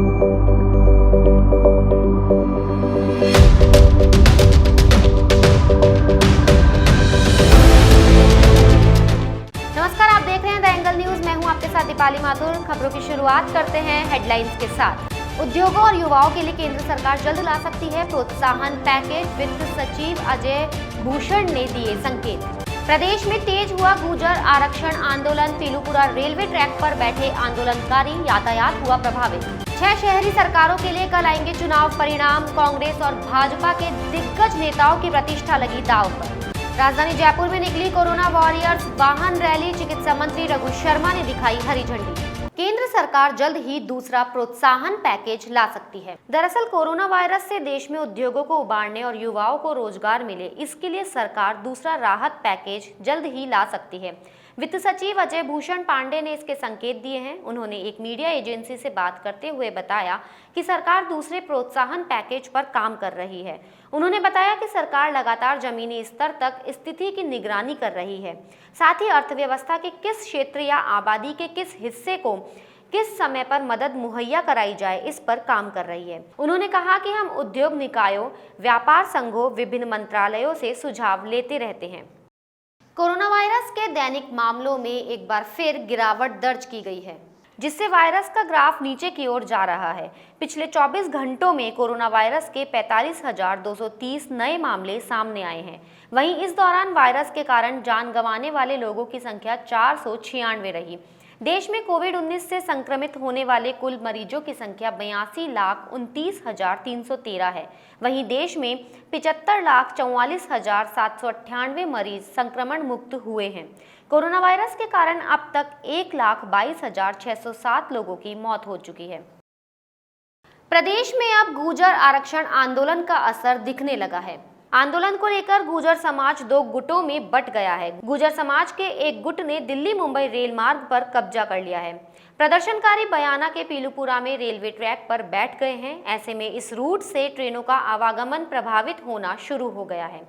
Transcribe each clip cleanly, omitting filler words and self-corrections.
नमस्कार, आप देख रहे हैं द एंगल न्यूज। मैं हूं आपके साथ दीपाली माथुर। खबरों की शुरुआत करते हैं हेडलाइंस के साथ। उद्योगों और युवाओं के लिए केंद्र सरकार जल्द ला सकती है प्रोत्साहन पैकेज, वित्त सचिव अजय भूषण ने दिए संकेत। प्रदेश में तेज हुआ गुर्जर आरक्षण आंदोलन, पीलूपुरा रेलवे ट्रैक पर बैठे आंदोलनकारी, यातायात हुआ प्रभावित। 6 शहरी सरकारों के लिए कल आएंगे चुनाव परिणाम। कांग्रेस और भाजपा के दिग्गज नेताओं की प्रतिष्ठा लगी दांव पर। राजधानी जयपुर में निकली कोरोना वॉरियर्स वाहन रैली, चिकित्सा मंत्री रघु शर्मा ने दिखाई हरी झंडी। केंद्र सरकार जल्द ही दूसरा प्रोत्साहन पैकेज ला सकती है। दरअसल कोरोना वायरस से देश में उद्योगों को उबारने और युवाओं को रोजगार मिले, इसके लिए सरकार दूसरा राहत पैकेज जल्द ही ला सकती है। वित्त सचिव अजय भूषण पांडे ने इसके संकेत दिए हैं। उन्होंने एक मीडिया एजेंसी से बात करते हुए बताया कि सरकार दूसरे प्रोत्साहन पैकेज पर काम कर रही है। उन्होंने बताया कि सरकार लगातार जमीनी स्तर तक स्थिति की निगरानी कर रही है, साथ ही अर्थव्यवस्था के किस क्षेत्र या आबादी के किस हिस्से को किस समय पर मदद मुहैया कराई जाए, इस पर काम कर रही है। उन्होंने कहा कि हम उद्योग निकायों, व्यापार संघों, विभिन्न मंत्रालयों से सुझाव लेते रहते हैं। कोरोना वायरस के दैनिक मामलों में एक बार फिर गिरावट दर्ज की गई है, जिससे वायरस का ग्राफ नीचे की ओर जा रहा है। पिछले 24 घंटों में कोरोना वायरस के 45,230 नए मामले सामने आए हैं। वहीं इस दौरान वायरस के कारण जान गंवाने वाले लोगों की संख्या 496 रही। देश में कोविड-19 से संक्रमित होने वाले कुल मरीजों की संख्या 82,29,313 है। वहीं देश में 75,44,798 मरीज संक्रमण मुक्त हुए हैं। कोरोना वायरस के कारण अब तक 1,22,607 लोगों की मौत हो चुकी है। प्रदेश में अब गुर्जर आरक्षण आंदोलन का असर दिखने लगा है। आंदोलन को लेकर गुर्जर समाज 2 गुटों में बंट गया है। गुर्जर समाज के एक गुट ने दिल्ली मुंबई रेल मार्ग पर कब्जा कर लिया है। प्रदर्शनकारी बयाना के पीलूपुरा में रेलवे ट्रैक पर बैठ गए हैं। ऐसे में इस रूट से ट्रेनों का आवागमन प्रभावित होना शुरू हो गया है।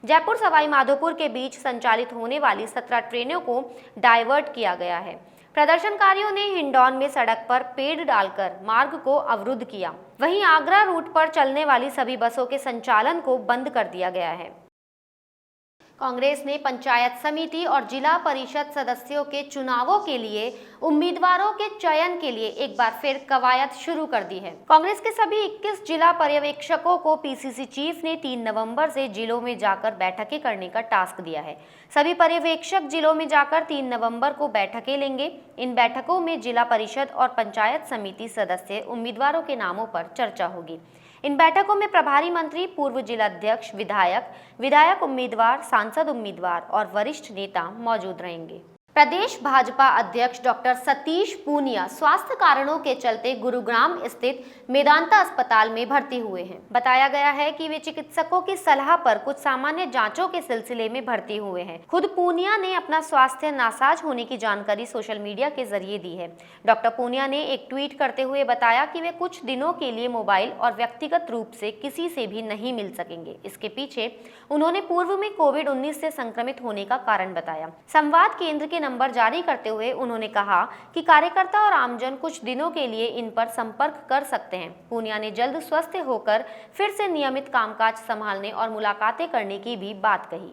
जयपुर सवाई माधोपुर के बीच संचालित होने वाली 17 ट्रेनों को डाइवर्ट किया गया है। प्रदर्शनकारियों ने हिंडौन में सड़क पर पेड़ डालकर मार्ग को अवरुद्ध किया। वहीं आगरा रूट पर चलने वाली सभी बसों के संचालन को बंद कर दिया गया है। कांग्रेस ने पंचायत समिति और जिला परिषद सदस्यों के चुनावों के लिए उम्मीदवारों के चयन के लिए एक बार फिर कवायद शुरू कर दी है। कांग्रेस के सभी 21 जिला पर्यवेक्षकों को पीसीसी चीफ ने 3 नवंबर से जिलों में जाकर बैठकें करने का टास्क दिया है। सभी पर्यवेक्षक जिलों में जाकर 3 नवंबर को बैठकें लेंगे। इन बैठकों में जिला परिषद और पंचायत समिति सदस्य उम्मीदवारों के नामों पर चर्चा होगी। इन बैठकों में प्रभारी मंत्री, पूर्व जिलाध्यक्ष, विधायक उम्मीदवार, सांसद उम्मीदवार और वरिष्ठ नेता मौजूद रहेंगे। प्रदेश भाजपा अध्यक्ष डॉक्टर सतीश पूनिया स्वास्थ्य कारणों के चलते गुरुग्राम स्थित मेदांता अस्पताल में भर्ती हुए हैं। बताया गया है कि वे चिकित्सकों की सलाह पर कुछ सामान्य जांचों के सिलसिले में भर्ती हुए हैं। खुद पूनिया ने अपना स्वास्थ्य नासाज होने की जानकारी सोशल मीडिया के जरिए दी है। डॉक्टर पूनिया ने एक ट्वीट करते हुए बताया कि वे कुछ दिनों के लिए मोबाइल और व्यक्तिगत रूप से किसी से भी नहीं मिल सकेंगे। इसके पीछे उन्होंने पूर्व में कोविड-19 से संक्रमित होने का कारण बताया। संवाद केंद्र के नंबर जारी करते हुए उन्होंने कहा कि कार्यकर्ता और आमजन कुछ दिनों के लिए इन पर संपर्क कर सकते हैं। पूनिया ने जल्द स्वस्थ होकर फिर से नियमित कामकाज संभालने और मुलाकातें करने की भी बात कही।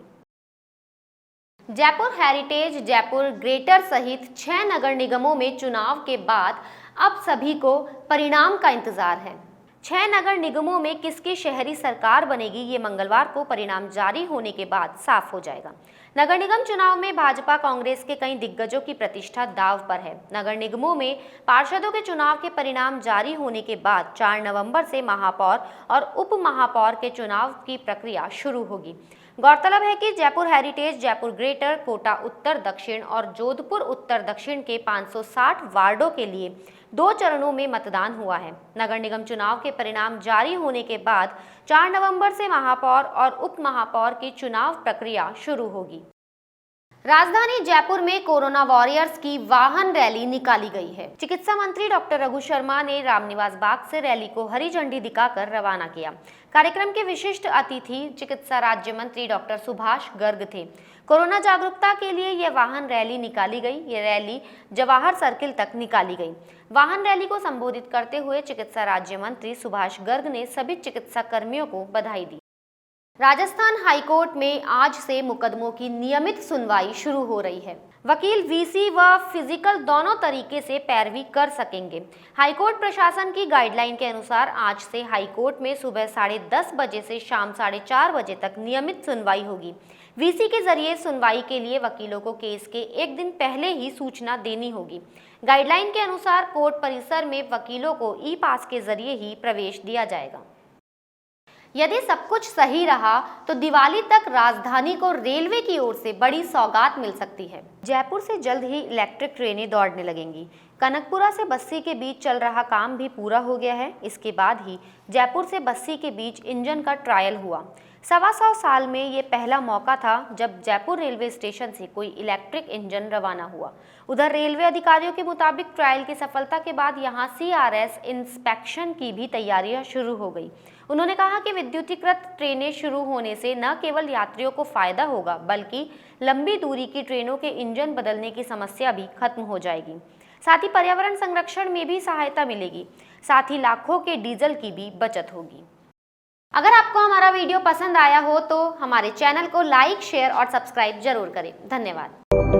जयपुर हेरिटेज, जयपुर ग्रेटर सहित 6 नगर निगमों में चुनाव के बाद अब सभी को परिणाम का इंतजार है। 6 नगर निगमों में किसकी शहरी सरकार बनेगी, ये मंगलवार को परिणाम जारी होने के बाद साफ हो जाएगा। नगर निगम चुनाव में भाजपा कांग्रेस के कई दिग्गजों की प्रतिष्ठा दांव पर है। नगर निगमों में पार्षदों के चुनाव के परिणाम जारी होने के बाद 4 नवंबर से महापौर और उप महापौर के चुनाव की प्रक्रिया शुरू होगी। गौरतलब है कि जयपुर हेरिटेज, जयपुर ग्रेटर, कोटा उत्तर दक्षिण और जोधपुर उत्तर दक्षिण के 560 वार्डों के लिए 2 चरणों में मतदान हुआ है। नगर निगम चुनाव के परिणाम जारी होने के बाद 4 नवंबर से महापौर और उप महापौर की चुनाव प्रक्रिया शुरू होगी। राजधानी जयपुर में कोरोना वॉरियर्स की वाहन रैली निकाली गई है। चिकित्सा मंत्री डॉक्टर रघु शर्मा ने रामनिवास बाग से रैली को हरी झंडी दिखाकर रवाना किया। कार्यक्रम के विशिष्ट अतिथि चिकित्सा राज्य मंत्री डॉक्टर सुभाष गर्ग थे। कोरोना जागरूकता के लिए यह वाहन रैली निकाली गई। ये रैली जवाहर सर्किल तक निकाली गई। वाहन रैली को संबोधित करते हुए चिकित्सा राज्य मंत्री सुभाष गर्ग ने सभी चिकित्सा कर्मियों को बधाई दी। राजस्थान हाईकोर्ट में आज से मुकदमों की नियमित सुनवाई शुरू हो रही है। वकील वीसी व फिजिकल दोनों तरीके से पैरवी कर सकेंगे। हाईकोर्ट प्रशासन की गाइडलाइन के अनुसार आज से हाईकोर्ट में सुबह 10:30 बजे से शाम 4:30 बजे तक नियमित सुनवाई होगी। वीसी के जरिए सुनवाई के लिए वकीलों को केस के एक दिन पहले ही सूचना देनी होगी। गाइडलाइन के अनुसार कोर्ट परिसर में वकीलों को ई पास के जरिए ही प्रवेश दिया जाएगा। यदि सब कुछ सही रहा तो दिवाली तक राजधानी को रेलवे की ओर से बड़ी सौगात मिल सकती है। जयपुर से जल्द ही इलेक्ट्रिक ट्रेनें दौड़ने लगेंगी। कनकपुरा से बस्सी के बीच चल रहा काम भी पूरा हो गया है। इसके बाद ही जयपुर से बस्सी के बीच इंजन का ट्रायल हुआ। 125 साल में ये पहला मौका था जब जयपुर रेलवे स्टेशन से कोई इलेक्ट्रिक इंजन रवाना हुआ। उधर रेलवे अधिकारियों के मुताबिक ट्रायल की सफलता के बाद यहां CRS इंस्पेक्शन की भी तैयारियां शुरू हो गई। उन्होंने कहा कि विद्युतीकृत ट्रेनें शुरू होने से न केवल यात्रियों को फायदा होगा बल्कि लंबी दूरी की ट्रेनों के इंजन बदलने की समस्या भी खत्म हो जाएगी। साथ ही पर्यावरण संरक्षण में भी सहायता मिलेगी। साथ ही लाखों के डीजल की भी बचत होगी। अगर आपको हमारा वीडियो पसंद आया हो तो हमारे चैनल को लाइक, शेयर और सब्सक्राइब जरूर करें। धन्यवाद।